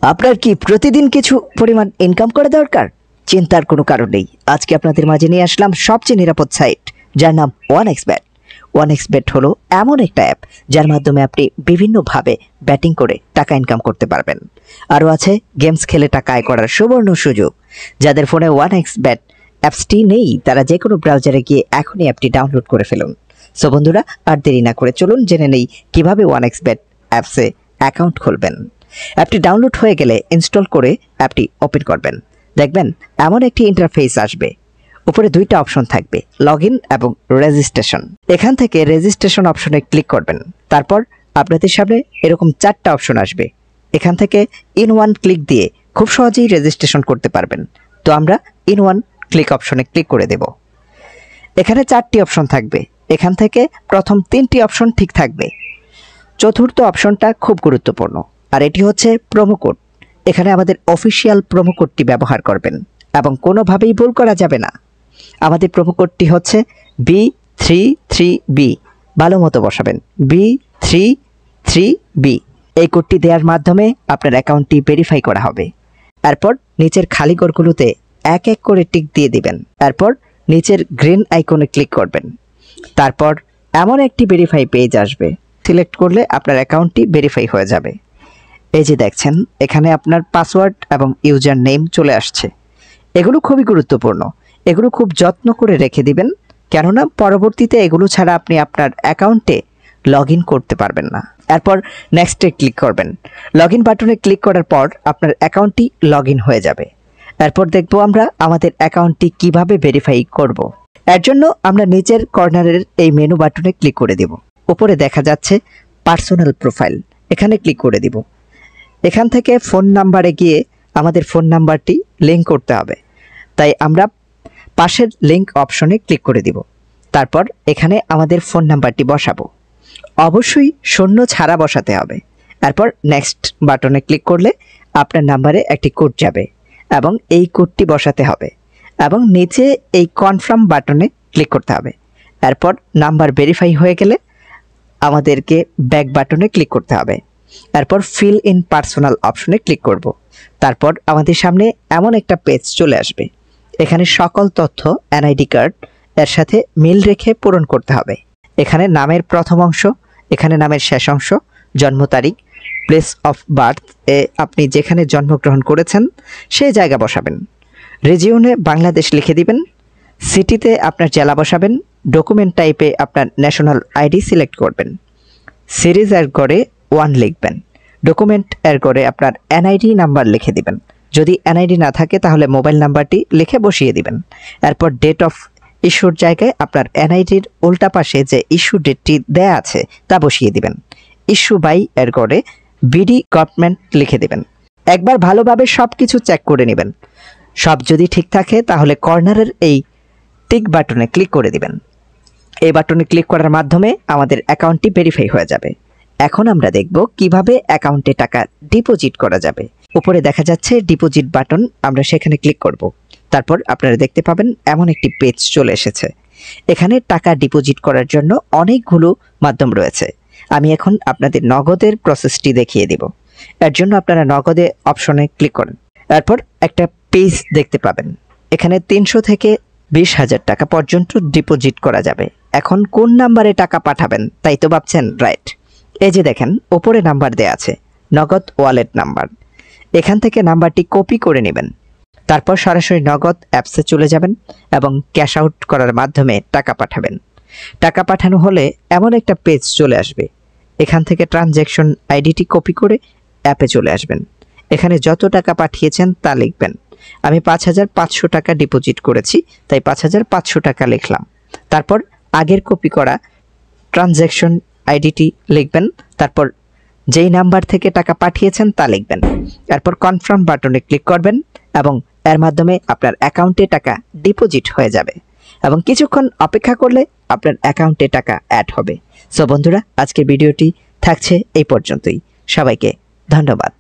আপনার কি প্রতিদিন কিছু পরিমাণ ইনকাম করা দরকার? চিন্তার কোনো কারণ নেই। আজকে আপনাদের মাঝে নিয়ে আসলাম সবচেয়ে নিরাপদ সাইট, যার নাম OneXBet। OneXBet হলো এমন একটা অ্যাপ যার মাধ্যমে আপনি বিভিন্নভাবে ব্যাটিং করে টাকা ইনকাম করতে পারবেন। আরও আছে গেমস খেলে টাকা আয় করার সুবর্ণ সুযোগ। যাদের ফোনে OneXBet অ্যাপসটি নেই তারা যে কোনো ব্রাউজারে গিয়ে এখনই অ্যাপটি ডাউনলোড করে ফেলুন। সো বন্ধুরা, আর দেরি না করে চলুন জেনে নেই কিভাবে OneXBet অ্যাপসে অ্যাকাউন্ট খুলবেন। অ্যাপটি ডাউনলোড হয়ে গেলে ইনস্টল করে অ্যাপটি ওপেন করবেন। দেখবেন এমন একটি ইন্টারফেস আসবে। উপরে দুইটা অপশন থাকবে, লগইন এবং রেজিস্ট্রেশন। এখান থেকে রেজিস্ট্রেশন অপশনে ক্লিক করবেন। তারপর আপনাদের সামনে এরকম চারটা অপশন আসবে। এখান থেকে ইন ওয়ান ক্লিক দিয়ে খুব সহজেই রেজিস্ট্রেশন করতে পারবেন। তো আমরা ইন ওয়ান ক্লিক অপশনে ক্লিক করে দেব। এখানে চারটি অপশন থাকবে। এখান থেকে প্রথম তিনটি অপশন ঠিক থাকবে। চতুর্থ অপশনটা খুব গুরুত্বপূর্ণ, আর এটি হচ্ছে প্রোমো কোড। এখানে আমাদের অফিসিয়াল প্রোমো কোডটি ব্যবহার করবেন এবং কোনোভাবেই ভুল করা যাবে না। আমাদের প্রোমো কোডটি হচ্ছে B33B। ভালো মতো বসাবেন, B33B। এই কোডটি দেওয়ার মাধ্যমে আপনার অ্যাকাউন্টটি ভেরিফাই করা হবে। এরপর নিচের খালি ঘরগুলোতে এক এক করে টিক দিয়ে দিবেন। এরপর নিচের গ্রিন আইকনে ক্লিক করবেন। তারপর এমন একটি ভেরিফাই পেজ আসবে। সিলেক্ট করলে আপনার অ্যাকাউন্টটি ভেরিফাই হয়ে যাবে। এই যে দেখছেন, এখানে আপনার পাসওয়ার্ড এবং ইউজার নেম চলে আসছে। এগুলো খুবই গুরুত্বপূর্ণ। এগুলো খুব যত্ন করে রেখে দিবেন, কেননা পরবর্তীতে এগুলো ছাড়া আপনি আপনার অ্যাকাউন্টে লগ ইন করতে পারবেন না। এরপর নেক্সটে ক্লিক করবেন। লগ ইন বাটনে ক্লিক করার পর আপনার অ্যাকাউন্টটি লগ ইন হয়ে যাবে। এরপর দেখব আমরা আমাদের অ্যাকাউন্টটি কিভাবে ভেরিফাই করব। এর জন্য আমরা নিচের কর্নারের এই মেনু বাটনে ক্লিক করে দেব। উপরে দেখা যাচ্ছে পার্সোনাল প্রোফাইল, এখানে ক্লিক করে দিব। এখান থেকে ফোন নাম্বারে গিয়ে আমাদের ফোন নাম্বারটি লিঙ্ক করতে হবে, তাই আমরা পাশের লিঙ্ক অপশনে ক্লিক করে দিব। তারপর এখানে আমাদের ফোন নাম্বারটি বসাবো। অবশ্যই শূন্য ছাড়া বসাতে হবে। এরপর নেক্সট বাটনে ক্লিক করলে আপনার নাম্বারে একটি কোড যাবে এবং এই কোডটি বসাতে হবে এবং নিচে এই কনফার্ম বাটনে ক্লিক করতে হবে। এরপর নাম্বার ভেরিফাই হয়ে গেলে আমাদেরকে ব্যাক বাটনে ক্লিক করতে হবে। এরপর ফিল ইন পার্সোনাল অপশনে ক্লিক করব। তারপর আমাদের সামনে এমন একটা পেজ চলে আসবে। এখানে সকল তথ্য এনআইডি কার্ড এর সাথে মিল রেখে পূরণ করতে হবে। এখানে নামের প্রথম অংশ, এখানে নামের শেষ অংশ, জন্ম তারিখ, প্লেস অফ বার্থ এ আপনি যেখানে জন্মগ্রহণ করেছেন সেই জায়গা বসাবেন। রিজিয়নে বাংলাদেশ লিখে দিবেন। সিটিতে আপনার জেলা বসাবেন। ডকুমেন্ট টাইপে আপনার ন্যাশনাল আইডি সিলেক্ট করবেন। সিরিজ এর করে 1 লিখবেন। ডকুমেন্ট এর করে আপনার এনআইডি নাম্বার লিখে দিবেন। যদি এনআইডি না থাকে তাহলে মোবাইল নাম্বারটি লিখে বসিয়ে দিবেন। এরপর ডেট অফ ইস্যুর জায়গায় আপনার এনআইডির উল্টা পাশে যে ইস্যু ডেটটি দেয়া আছে তা বসিয়ে দিবেন। ইস্যু বাই এর করে বিডি গভর্নমেন্ট লিখে দিবেন। একবার ভালোভাবে সব কিছু চেক করে নেবেন। সব যদি ঠিক থাকে তাহলে কর্নারের এই টিক বাটনে ক্লিক করে দিবেন। এই বাটনে ক্লিক করার মাধ্যমে আমাদের অ্যাকাউন্টটি ভেরিফাই হয়ে যাবে। এখন আমরা দেখব কিভাবে অ্যাকাউন্টে টাকা ডিপোজিট করা যাবে। উপরে দেখা যাচ্ছে ডিপোজিট বাটন, আমরা সেখানে ক্লিক করব। তারপর আপনারা দেখতে পাবেন এমন একটি পেজ চলে এসেছে। এখানে টাকা ডিপোজিট করার জন্য অনেকগুলো মাধ্যম রয়েছে। আমি এখন আপনাদের নগদের প্রসেসটি দেখিয়ে দেব। এর জন্য আপনারা নগদে অপশনে ক্লিক করেন। এরপর একটা পেজ দেখতে পাবেন। এখানে 300 থেকে 20,000 টাকা পর্যন্ত ডিপোজিট করা যাবে। এখন কোন নাম্বারে টাকা পাঠাবেন তাই তো ভাবছেন, রাইট। এই যে দেখেন উপরে নাম্বার দেয়া আছে, নগদ ওয়ালেট নাম্বার। এখান থেকে নাম্বারটি কপি করে নেবেন। তারপর সরাসরি নগদ অ্যাপসে চলে যাবেন এবং ক্যাশ আউট করার মাধ্যমে টাকা পাঠাবেন। টাকা পাঠানো হলে এমন একটা পেজ চলে আসবে। এখান থেকে ট্রানজ্যাকশন আইডিটি কপি করে অ্যাপে চলে আসবেন। এখানে যত টাকা পাঠিয়েছেন তা লিখবেন। আমি 5,500 টাকা ডিপোজিট করেছি, তাই 5,500 টাকা লিখলাম। তারপর আগের কপি করা ট্রানজ্যাকশন আইডিটি লিখবেন। তারপর যেই নাম্বার থেকে টাকা পাঠিয়েছেন তা লিখবেন। এরপর কনফার্ম বাটনে ক্লিক করবেন এবং এর মাধ্যমে আপনার অ্যাকাউন্টে টাকা ডিপোজিট হয়ে যাবে এবং কিছুক্ষণ অপেক্ষা করলে আপনার অ্যাকাউন্টে টাকা অ্যাড হবে। সো বন্ধুরা, আজকের ভিডিওটি থাকছে এই পর্যন্তই। সবাইকে ধন্যবাদ।